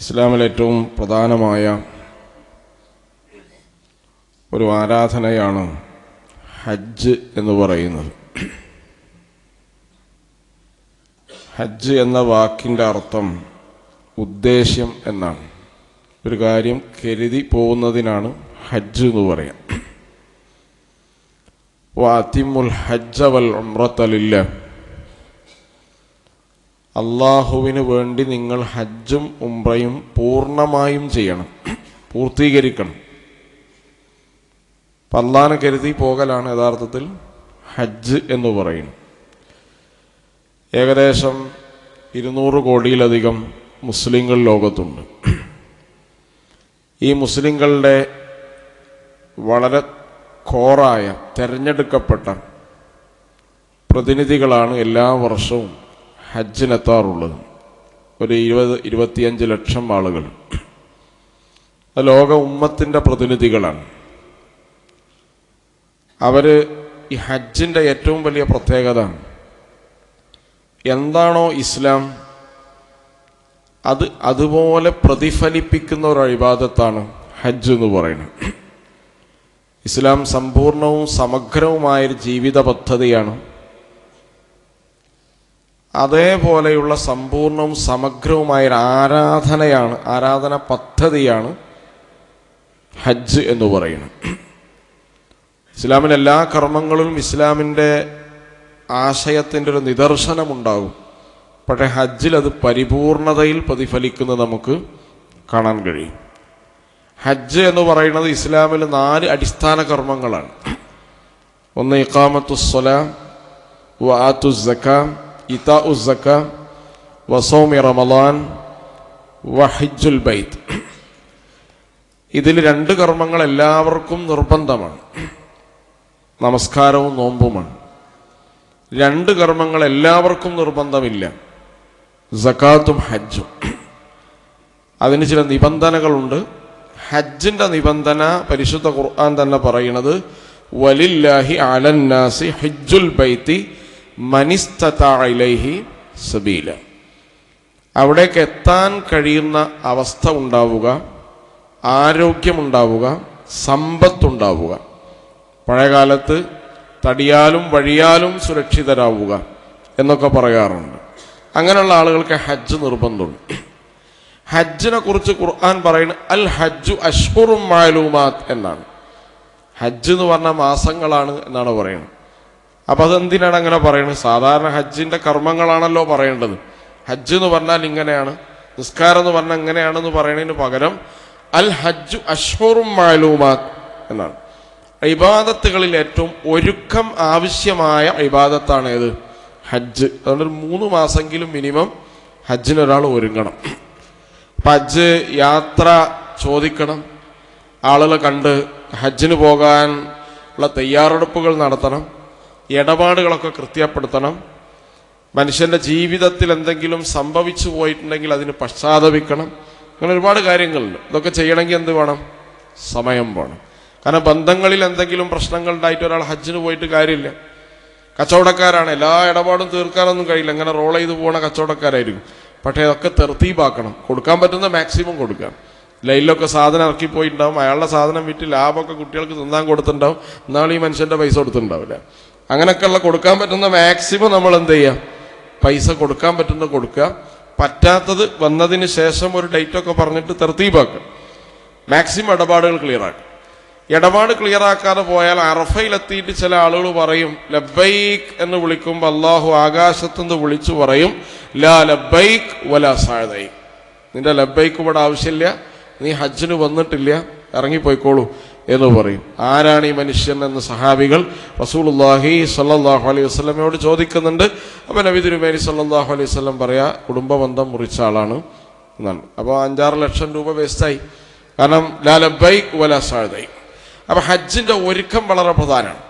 ഇസ്ലാമിലെ ഏറ്റവും പ്രധാനമായ ഒരു ആരാധനയാണ് ഹജ്ജ് എന്ന് പറയുന്നത്. ഹജ്ജ് എന്ന വാക്കിൻ്റെ അർത്ഥം ഉദ്ദേശ്യം എന്നാണ്. ഒരു കാര്യം കരുതി പോകുന്നതിനാണ് ഹജ്ജ് എന്ന് പറയാം. വഅതിമ്മുൽ ഹജ്ജ വൽ ഉംറത ലില്ലാഹ്, അള്ളാഹുവിന് വേണ്ടി നിങ്ങൾ ഹജ്ജും ഉംറയും പൂർണ്ണമായും ചെയ്യണം, പൂർത്തീകരിക്കണം. അപ്പം അള്ളാഹിനെ കരുതി പോകലാണ് യഥാർത്ഥത്തിൽ ഹജ്ജ് എന്ന് പറയുന്നത്. ഏകദേശം 200 കോടിയിലധികം മുസ്ലിങ്ങൾ ലോകത്തുണ്ട്. ഈ മുസ്ലിങ്ങളുടെ വളരെ കോറായ തിരഞ്ഞെടുക്കപ്പെട്ട പ്രതിനിധികളാണ് എല്ലാ വർഷവും ഹജ്ജിനെത്താറുള്ളത്. ഒരു 20-25 ലക്ഷം ആളുകൾ ലോക ഉമ്മത്തിൻ്റെ പ്രതിനിധികളാണ്. അവർ ഈ ഹജ്ജിൻ്റെ ഏറ്റവും വലിയ പ്രത്യേകത, എന്താണോ ഇസ്ലാം അതുപോലെ പ്രതിഫലിപ്പിക്കുന്ന ഒരു ഇബാദത്താണ് ഹജ്ജ് എന്ന് പറയുന്നത്. ഇസ്ലാം സമ്പൂർണവും സമഗ്രവുമായൊരു ജീവിത പദ്ധതിയാണ്. അതേപോലെയുള്ള സമ്പൂർണവും സമഗ്രവുമായൊരു ആരാധന പദ്ധതിയാണ് ഹജ്ജ് എന്ന് പറയുന്നത്. ഇസ്ലാമിലെ എല്ലാ കർമ്മങ്ങളിലും ഇസ്ലാമിൻ്റെ ആശയത്തിൻ്റെ ഒരു നിദർശനമുണ്ടാകും. പക്ഷേ ഹജ്ജിൽ അത് പരിപൂർണതയിൽ പ്രതിഫലിക്കുന്നത് നമുക്ക് കാണാൻ കഴിയും. ഹജ്ജ് എന്ന് പറയുന്നത് ഇസ്ലാമിൽ 4 അടിസ്ഥാന കർമ്മങ്ങളാണ്. ഒന്ന് ഇഖാമത്തുസ് സ്വലാ വആത്തുസ് സക്കാ ഇതാഉസ് സക്കാ വസൗമി റമളാൻ വഹജ്ജുൽ ബൈത്ത്. ഇതിൽ 2 കർമ്മങ്ങൾ എല്ലാവർക്കും നിർബന്ധമാണ്, നമസ്കാരവും നോമ്പുമാണ്. 2 കർമ്മങ്ങൾ എല്ലാവർക്കും നിർബന്ധമില്ല, സക്കാത്തും ഹജ്ജും. അതിന് ചില നിബന്ധനകളുണ്ട്. ഹജ്ജിൻ്റെ നിബന്ധന പരിശുദ്ധ ഖുർആൻ തന്നെ പറയുന്നത് വലില്ലാഹി അലന്നാസി ഹജ്ജുൽ ബൈത്തി മനിസ്തതഅ ഇലൈഹി സബീല. അവിടേക്ക് എത്താൻ കഴിയുന്ന അവസ്ഥ ഉണ്ടാവുക, ആരോഗ്യമുണ്ടാവുക, സമ്പത്തുണ്ടാവുക. പഴയകാലത്ത് തടിയാലും വഴിയാലും സുരക്ഷിതരാവുക എന്നൊക്കെ പറയാറുണ്ട്. അങ്ങനെയുള്ള ആളുകൾക്ക് ഹജ്ജ് നിർബന്ധമുണ്ട്. ഹജ്ജിനെ കുറിച്ച് ഖുർആൻ പറയുന്നത് അൽ ഹജ്ജു അശ്ഹുറും മഅലൂമാത്ത് എന്നാണ്. ഹജ്ജ് എന്ന് പറഞ്ഞാൽ മാസങ്ങളാണ് എന്നാണ് പറയുന്നത്. അപ്പം അതെന്തിനാണ് അങ്ങനെ പറയുന്നത്? സാധാരണ ഹജ്ജിൻ്റെ കർമ്മങ്ങളാണല്ലോ പറയേണ്ടത്. ഹജ്ജ് എന്ന് പറഞ്ഞാൽ ഇങ്ങനെയാണ്, നിസ്കാരം എന്ന് പറഞ്ഞാൽ ഇങ്ങനെയാണെന്ന് പറയുന്നതിന് പകരം അൽ ഹജ്ജു അശ്ഹുറും മഅലൂമാത്ത് എന്നാണ്. ഇബാദത്തുകളിൽ ഏറ്റവും ഒരുക്കം ആവശ്യമായ ഇബാദത്താണ് ഏത്? ഹജ്ജ്. അതുകൊണ്ട് 3 മാസമെങ്കിലും മിനിമം ഹജ്ജിനൊരാൾ ഒരുങ്ങണം. ഹജ്ജ് യാത്ര ചോദിക്കണം, ആളുകളെ കണ്ട് ഹജ്ജിന് പോകാനുള്ള തയ്യാറെടുപ്പുകൾ നടത്തണം, ഇടപാടുകളൊക്കെ കൃത്യപ്പെടുത്തണം. മനുഷ്യൻ്റെ ജീവിതത്തിൽ എന്തെങ്കിലും സംഭവിച്ചു പോയിട്ടുണ്ടെങ്കിൽ അതിന് പശ്ചാത്തപിക്കണം. അങ്ങനെ ഒരുപാട് കാര്യങ്ങളുണ്ട്. ഇതൊക്കെ ചെയ്യണമെങ്കിൽ എന്ത് വേണം? സമയം വേണം. കാരണം ബന്ധങ്ങളിൽ എന്തെങ്കിലും പ്രശ്നങ്ങൾ ഉണ്ടായിട്ട് ഒരാൾ ഹജ്ജിന് പോയിട്ട് കാര്യമില്ല. കച്ചവടക്കാരാണ്, എല്ലാ ഇടപാടും തീർക്കാനൊന്നും കഴിയില്ല, അങ്ങനെ റോൾ ചെയ്ത് പോകുന്ന കച്ചവടക്കാരായിരിക്കും. പക്ഷേ അതൊക്കെ തെർത്തീബാക്കണം, കൊടുക്കാൻ പറ്റുന്ന മാക്സിമം കൊടുക്കാം. ലൈനിലൊക്കെ സാധനം ഇറക്കിപ്പോയിട്ടുണ്ടാവും, അയാളുടെ സാധനം വിറ്റ് ലാഭമൊക്കെ കുട്ടികൾക്ക് തിന്നാൻ കൊടുത്തിട്ടുണ്ടാവും, എന്നാലും ഈ മനുഷ്യൻ്റെ പൈസ കൊടുത്തിട്ടുണ്ടാവില്ല. അങ്ങനെയൊക്കെയുള്ള കൊടുക്കാൻ പറ്റുന്ന മാക്സിമം നമ്മൾ എന്ത് ചെയ്യുക? പൈസ കൊടുക്കാൻ പറ്റുന്നത് കൊടുക്കുക. പറ്റാത്തത് വന്നതിന് ശേഷം ഒരു ഡേറ്റൊക്കെ പറഞ്ഞിട്ട് തെർത്തീബാക്കുക, മാക്സിമം ഇടപാടുകൾ ക്ലിയറാക്കുക. ഇടപാട് ക്ലിയറാക്കാതെ പോയാൽ അറഫയിലെത്തിയിട്ട് ചില ആളുകൾ പറയും ലബ്ബൈക്ക് എന്ന് വിളിക്കുമ്പോൾ അള്ളാഹു ആകാശത്തുനിന്ന് വിളിച്ചു പറയും ലാ ലബ്ബൈക്ക് വലാ സഅദൈക്, നിന്റെ ലബ്ബൈക്ക് ഇവിടെ ആവശ്യമില്ല, നീ ഹജ്ജിന് വന്നിട്ടില്ല, ഇറങ്ങിപ്പോയിക്കോളൂ എന്ന് പറയും. ആരാണ് ഈ മനുഷ്യൻ എന്ന് സഹാബികൾ റസൂലുള്ളാഹി സ്വല്ലല്ലാഹു അലൈഹി വസല്ലമയോട് ചോദിക്കുന്നുണ്ട്. അപ്പോൾ നബി തിരുമേനി സ്വല്ലല്ലാഹു അലൈഹി വസല്ലം പറയാ കുടുംബബന്ധം മുറിച്ച ആളാണ് എന്നാണ്. അപ്പോൾ 5-6 ലക്ഷം രൂപ വേസ്റ്റായി. കാരണം ലാ ലബ്ബൈക്ക് വലാ സഅദൈക്. അപ്പം ഹജ്ജിൻ്റെ ഒരുക്കം വളരെ പ്രധാനമാണ്.